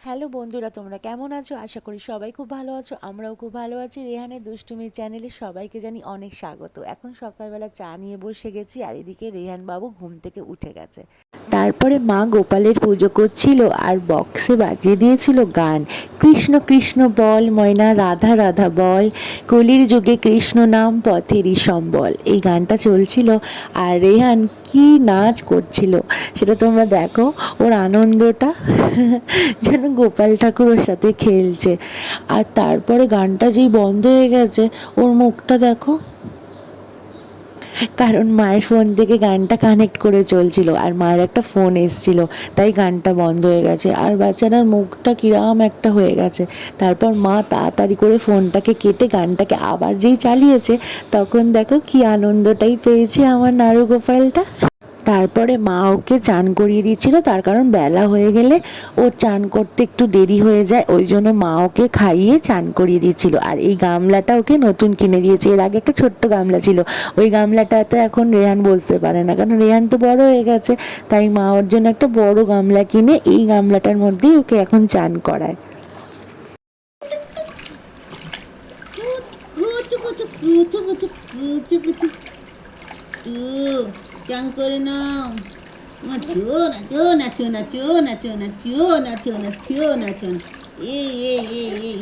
Hello বন্ধুরা, তোমরা কেমন আছো? আশা করি সবাই খুব ভালো আছো। আমরাও খুব ভালো আছি। রেহানের দুষ্টুমি চ্যানেলে সবাইকে জানি অনেক স্বাগত। এখন সকালবেলা চা নিয়ে বসে গেছি, আর এদিকে রেহান বাবু ঘুম থেকে উঠে গেছে। তারপরে মা গোপালের পুজো করছিল আর বক্সে বাজিয়ে দিয়েছিল গান। কৃষ্ণ কৃষ্ণ বল ময়না, রাধা রাধা বল, কলির যুগে কৃষ্ণ নাম পথেরই সম্বল। এই গানটা চলছিল আর রেহান কি নাচ করছিল সেটা তোমরা দেখো। ওর আনন্দটা যেন গোপাল ঠাকুর ওর সাথে খেলছে। আর তারপরে গানটা যেই বন্ধ হয়ে গেছে, ওর মুখটা দেখো, কারণ মায়ের ফোন থেকে গানটা কানেক্ট করে চলছিল আর মায়ের একটা ফোন এসছিল, তাই গানটা বন্ধ হয়ে গেছে। আর বাচ্চাটার মুখটা কিরম একটা হয়ে গেছে। তারপর মা তাড়াতাড়ি করে ফোনটাকে কেটে গানটাকে আবার যেই চালিয়েছে, তখন দেখো কি আনন্দটাই পেয়েছে আমার নাড়ু গোপালটা। তারপরে মা ওকে চান করিয়ে দিচ্ছিল, তার কারণ বেলা হয়ে গেলে ওর চান করতে একটু দেরি হয়ে যায়, ওই জন্য মা ওকে খাইয়ে চান করিয়ে দিচ্ছিল। আর এই গামলাটা ওকে নতুন কিনে দিয়েছে। এর আগে একটা ছোট্ট গামলা ছিল, ওই গামলাটাতে এখন রেহান বসতে পারে না, কারণ রেহান তো বড় হয়ে গেছে। তাই মা ওর জন্য একটা বড় গামলা কিনে এই গামলাটার মধ্যেই ওকে এখন চান করায়। চান করে নাও। নাচো নাচো নাচো নাচো নাচো নাচো নাচো নাচো নাচো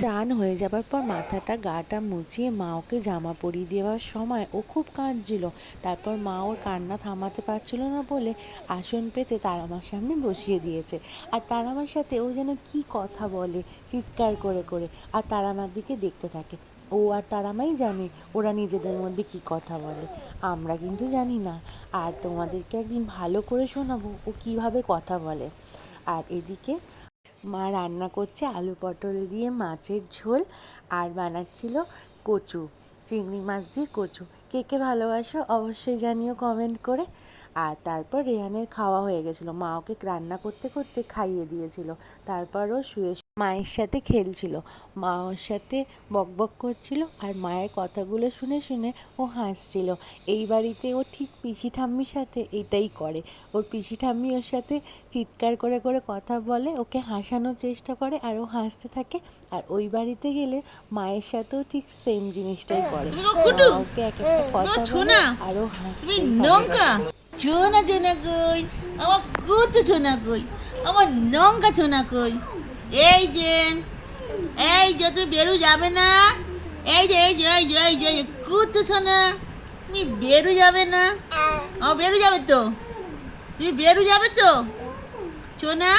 চান হয়ে যাবার পর মাথাটা গাটা মুছিয়ে মা ওকে জামা পরিয়ে দেওয়ার সময় ও খুব কাঁদছিল। তারপর মা ওর কান্না থামাতে পারছিল না বলে আসন পেতে তারামার সামনে বসিয়ে দিয়েছে। আর তারামার সাথে ও যেন কি কথা বলে চিৎকার করে করে, আর তারামার দিকে দেখতে থাকে। ও আর তারামাই জানে ওরা নিজেদের মধ্যে কি কথা বলে, আমরা কিন্তু জানি না। আর তোমাদেরকে একদিন ভালো করে শোনাবো ও কিভাবে কথা বলে। আর এদিকে মা রান্না করছে আলু পটল দিয়ে মাছের ঝোল, আর বানাচ্ছিল কচু, চিংড়ি মাছ দিয়ে কচু। কে কে ভালোবাসো অবশ্যই জানিও কমেন্ট করে। আর তারপর রেহানের খাওয়া হয়ে গেছিলো, মা ওকে রান্না করতে করতে খাইয়ে দিয়েছিল। তারপর ও শুয়ে মায়ের সাথে খেলছিল, মা ওর সাথে বকবক করছিল আর মায়ের কথাগুলো শুনে শুনে ও হাসছিল। এই বাড়িতে ও ঠিক পিসি ঠাম্মির সাথে এটাই করে। ওর পিসি ঠাম্মি ওর সাথে চিৎকার করে করে কথা বলে, ওকে হাসানোর চেষ্টা করে আর ও হাসতে থাকে। আর ওই বাড়িতে গেলে মায়ের সাথেও ঠিক সেম জিনিসটাই করে, মা ওকে এক একটা কথা বলে আর ও হাসতেই থাকে। ছোনা ছোনা কই, আমার কুচু ছোনা কই, আমার লঙ্কা ছোনা কই। এই যে এই যে তুমি বেরু যাবে না। এই যে এই যে এই যে এই যে কুচু ছোনা, তুমি বেরু যাবে না। ও বেরু যাবে তো, তুমি বেরু যাবে তো ছোনা।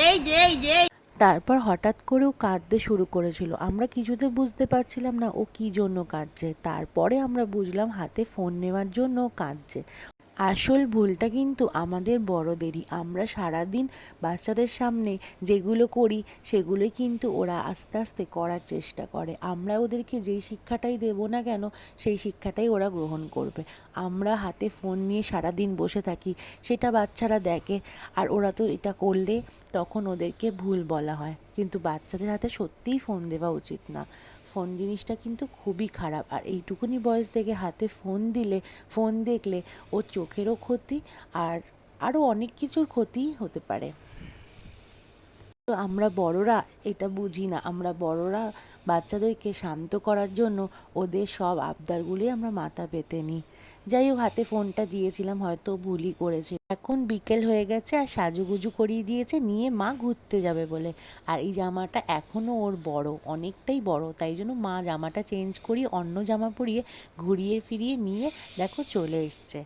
এই যে এই যে তারপর হঠাৎ করে ও কাঁদতে শুরু করেছিল। আমরা কিছুতে বুঝতে পারছিলাম না ও কী জন্য কাঁদছে। তারপরে আমরা বুঝলাম হাতে ফোন নেওয়ার জন্য ও কাঁদছে। আসল ভুলটা কিন্তু আমাদের বড়দেরই। আমরা সারাদিন বাচ্চাদের সামনে যেগুলো করি সেগুলোই কিন্তু ওরা আস্তে আস্তে করার চেষ্টা করে। আমরা ওদেরকে যেই শিক্ষাটাই দেবো না কেন সেই শিক্ষাটাই ওরা গ্রহণ করবে। আমরা হাতে ফোন নিয়ে সারাদিন বসে থাকি, সেটা বাচ্চারা দেখে, আর ওরা তো এটা করলে তখন ওদেরকে ভুল বলা হয়। কিন্তু বাচ্চাদের হাতে সত্যিই ফোন দেওয়া উচিত না। ফোন জিনিসটা কিন্তু খুবই খারাপ। আর এইটুকুনি বয়স থেকে হাতে ফোন দিলে, ফোন দেখলে ওর চোখেরও ক্ষতি, আর আরও অনেক কিছুর ক্ষতিই হতে পারে। তো আমরা বড়রা এটা বুঝি না। আমরা বড়রা বাচ্চাদেরকে শান্ত করার জন্য ওদের সব আবদারগুলোই আমরা মাথা পেতে নিই। যাই হোক, হাতে ফোনটা দিয়েছিলাম, হয়তো ভুলই করেছে। এখন বিকেল হয়ে গেছে আর সাজুগুজু করিয়ে দিয়েছে নিয়ে মা ঘুরতে যাবে বলে। আর এই জামাটা এখনও ওর বড়, অনেকটাই বড়, তাই জন্য মা জামাটা চেঞ্জ করিয়ে অন্য জামা পরিয়ে ঘুরিয়ে ফিরিয়ে নিয়ে দেখো চলে এসছে।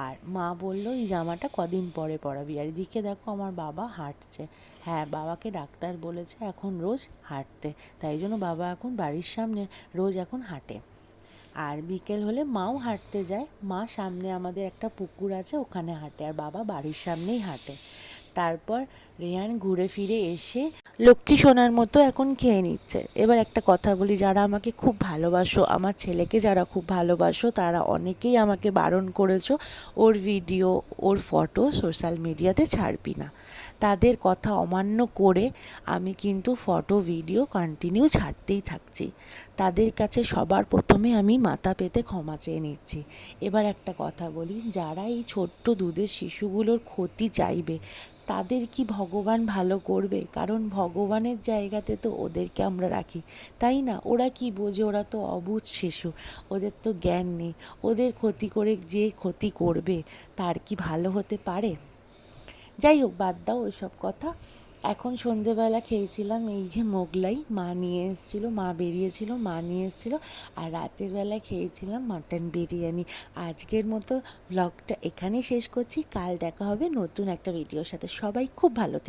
আর মা বলল এই জামাটা কদিন পরে পরাবি। আর এদিকে দেখো আমার বাবা হাঁটছে। হ্যাঁ, বাবাকে ডাক্তার বলেছে এখন রোজ হাঁটতে, তাই জন্য বাবা এখন বাড়ির সামনে রোজ এখন হাঁটে। আর বিকেল হলে মাও হাঁটতে যায়। মা সামনে আমাদের একটা পুকুর আছে, ওখানে হাঁটে, আর বাবা বাড়ির সামনেই হাঁটে। তারপর রেহান ঘুরে ফিরে এসে লক্ষ্মী সোনার মতো এখন খেয়ে নিচ্ছে। এবার একটা কথা বলি, যারা আমাকে খুব ভালোবাসো, আমার ছেলেকে যারা খুব ভালোবাসো, তারা অনেকেই আমাকে বারণ করেছো ওর ভিডিও, ওর ফটো সোশ্যাল মিডিয়াতে ছাড়বি না। তাদের কথা অমান্য করে আমি কিন্তু ফটো ভিডিও কন্টিনিউ ছাড়তেই থাকছি। তাদের কাছে সবার প্রথমে আমি মাথা পেতে ক্ষমা চেয়ে নিচ্ছি। এবার একটা কথা বলি, যারা এই ছোট্ট দুধের শিশুগুলোর ক্ষতি চাইবে তাদের কি ভগবান ভালো করবে? কারণ ভগবানের জায়গাতে তো ওদেরকে আমরা রাখি, তাই না? ওরা কি বোঝে? ওরা তো অবুঝ শিশু, ওদের তো জ্ঞান নেই। ওদের ক্ষতি করে যে ক্ষতি করবে তার কি ভালো হতে পারে? যাই হোক, বাদ দাও ওইসব কথা। এখন সন্ধেবেলা খেয়েছিলাম এই যে মোগলাই, মা নিয়ে এসেছিলো, মা বেরিয়েছিল, মা নিয়ে এসেছিলো। আর রাতের বেলা খেয়েছিলাম মাটন বিরিয়ানি। আজকের মতো ব্লগটা এখানেই শেষ করছি। কাল দেখা হবে নতুন একটা ভিডিওর সাথে। সবাই খুব ভালো থেকো।